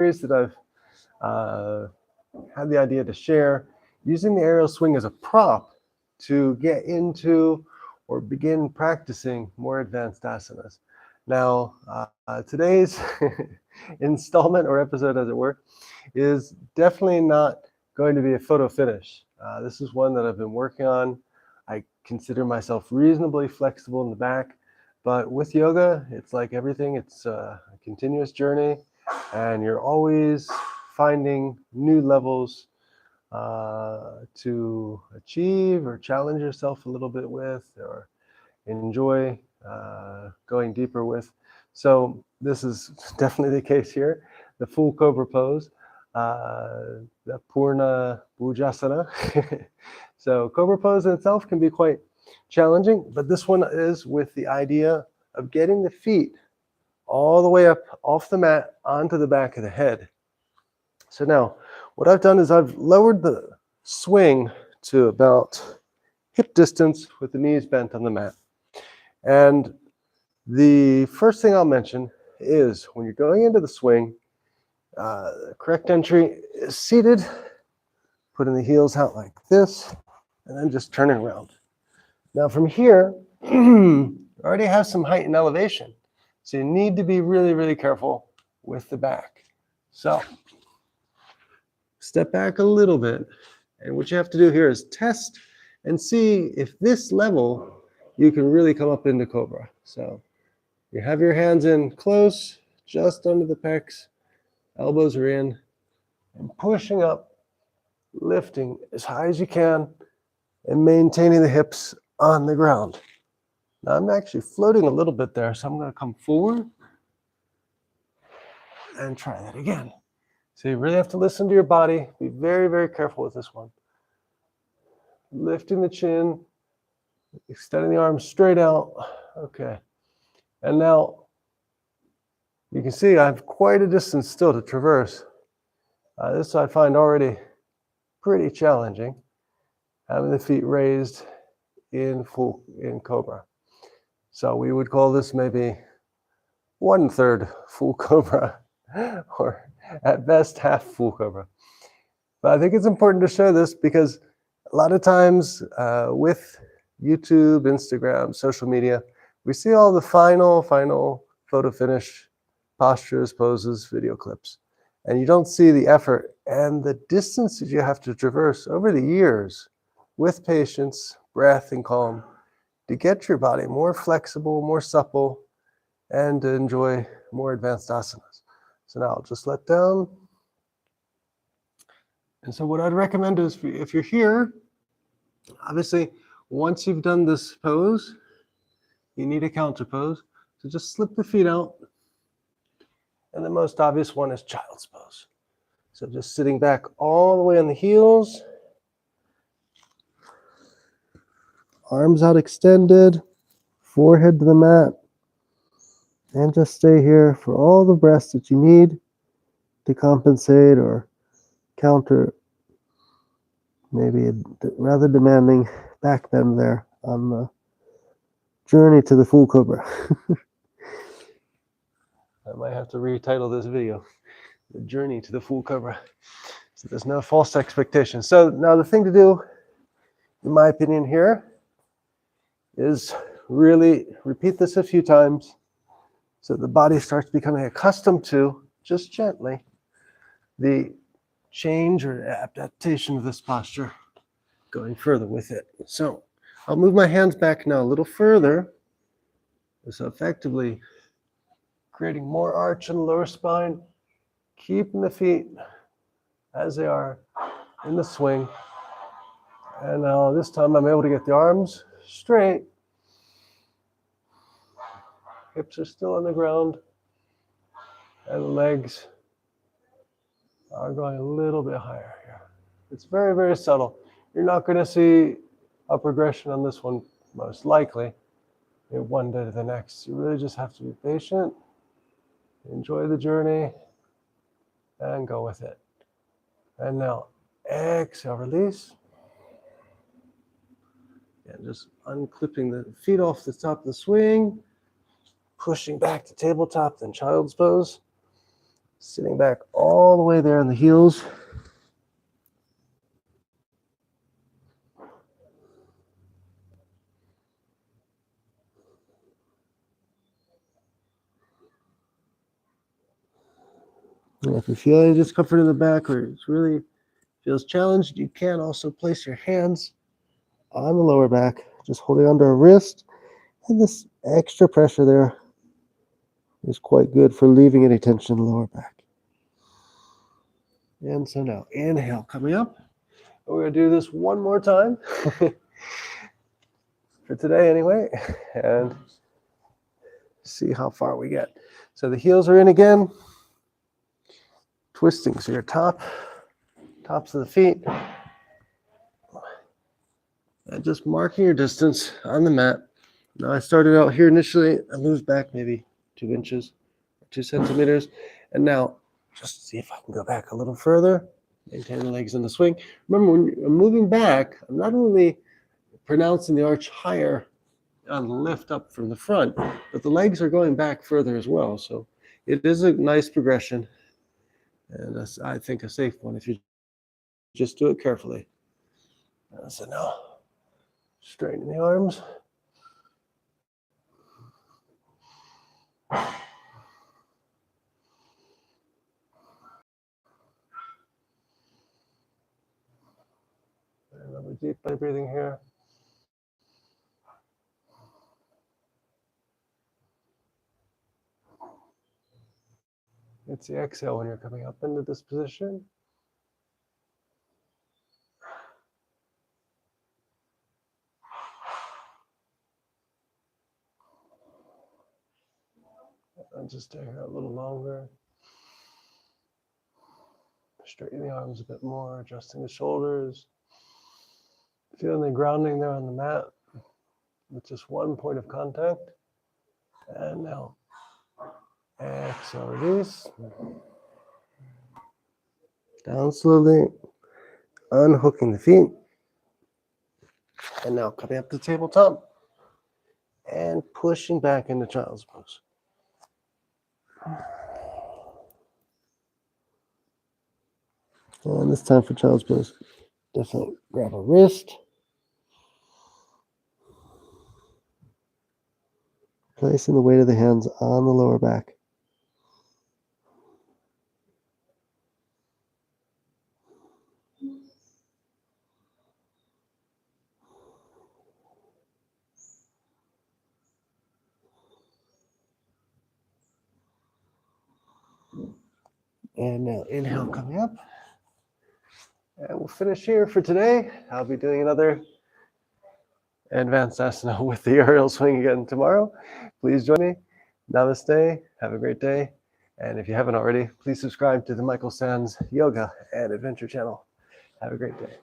that I've had the idea to share, using the aerial swing as a prop to get into or begin practicing more advanced asanas. Now, today's installment or episode, as it were, is definitely not going to be a photo finish. This is one that I've been working on. I consider myself reasonably flexible in the back, but with yoga, it's like everything. It's a continuous journey, and you're always finding new levels to achieve or challenge yourself a little bit with, or enjoy going deeper with. So this is definitely the case here. The full cobra pose, the Purna Bhujangasana. So cobra pose in itself can be quite challenging, but this one is with the idea of getting the feet all the way up off the mat onto the back of the head. So now what I've done is I've lowered the swing to about hip distance with the knees bent on the mat. And the first thing I'll mention is when you're going into the swing, the correct entry is seated, putting the heels out like this, and then just turning around. Now from here, you already have some height and elevation, so you need to be really, really careful with the back. So step back a little bit, and what you have to do here is test and see if this level you can really come up into cobra. So you have your hands in close, just under the pecs, elbows are in, and pushing up, lifting as high as you can, and maintaining the hips on the ground. Now I'm actually floating a little bit there, so I'm going to come forward and try that again. So you really have to listen to your body. Be very, very careful with this one. Lifting the chin, extending the arms straight out. Okay. And now you can see I have quite a distance still to traverse. This I find already pretty challenging, having the feet raised in cobra. So we would call this maybe 1/3 full cobra, or at best half full cobra. But I think it's important to show this because a lot of times with YouTube, Instagram, social media, we see all the final photo finish postures, poses, video clips, and you don't see the effort and the distance that you have to traverse over the years with patience, breath, and calm to get your body more flexible, more supple, and to enjoy more advanced asanas. So now I'll just let down. And so what I'd recommend is if you're here, obviously once you've done this pose, you need a counter pose. So just slip the feet out. And the most obvious one is child's pose. So just sitting back all the way on the heels, arms out extended, forehead to the mat, and just stay here for all the breaths that you need to compensate or counter maybe a rather demanding back bend there on the journey to the full cobra. I might have to retitle this video, The Journey to the Full Cobra, so there's no false expectations. So now the thing to do, in my opinion here, is really repeat this a few times so the body starts becoming accustomed to, just gently, the change or adaptation of this posture, going further with it. So I'll move my hands back now a little further, so effectively creating more arch in the lower spine, keeping the feet as they are in the swing. And now this time I'm able to get the arms straight. Hips are still on the ground, and the legs are going a little bit higher here. It's very, very subtle. You're not going to see a progression on this one, most likely, in one day to the next. You really just have to be patient, enjoy the journey, and go with it. And now, exhale, release. And just unclipping the feet off the top of the swing, pushing back to tabletop, then child's pose. Sitting back all the way there on the heels. And if you feel any discomfort in the back or it's really feels challenged, you can also place your hands on the lower back, just holding onto a wrist. And this extra pressure there is quite good for relieving any tension in the lower back. And so now, inhale coming up. We're going to do this one more time for today anyway, and see how far we get. So the heels are in again, twisting. So your tops of the feet, and just marking your distance on the mat. Now I started out here initially, I moved back maybe 2 inches, 2 centimeters, and now just see if I can go back a little further, maintain the legs in the swing. Remember, when I'm moving back, I'm not only pronouncing the arch higher on the lift up from the front, but the legs are going back further as well. So it is a nice progression, and that's, I think, a safe one if you just do it carefully. So now, straighten the arms. Another deep belly breathing here. It's the exhale when you're coming up into this position. And just stay here a little longer. Straighten the arms a bit more, adjusting the shoulders. Feeling the grounding there on the mat with just one point of contact. And now, exhale, release. Down slowly, unhooking the feet. And now coming up to tabletop and pushing back into child's pose. And this time for child's pose, definitely grab a wrist. Placing the weight of the hands on the lower back. And now inhale coming up. And we'll finish here for today. I'll be doing another advanced asana with the aerial swing again tomorrow. Please join me. Namaste. Have a great day. And if you haven't already, please subscribe to the Michael Sands Yoga and Adventure channel. Have a great day.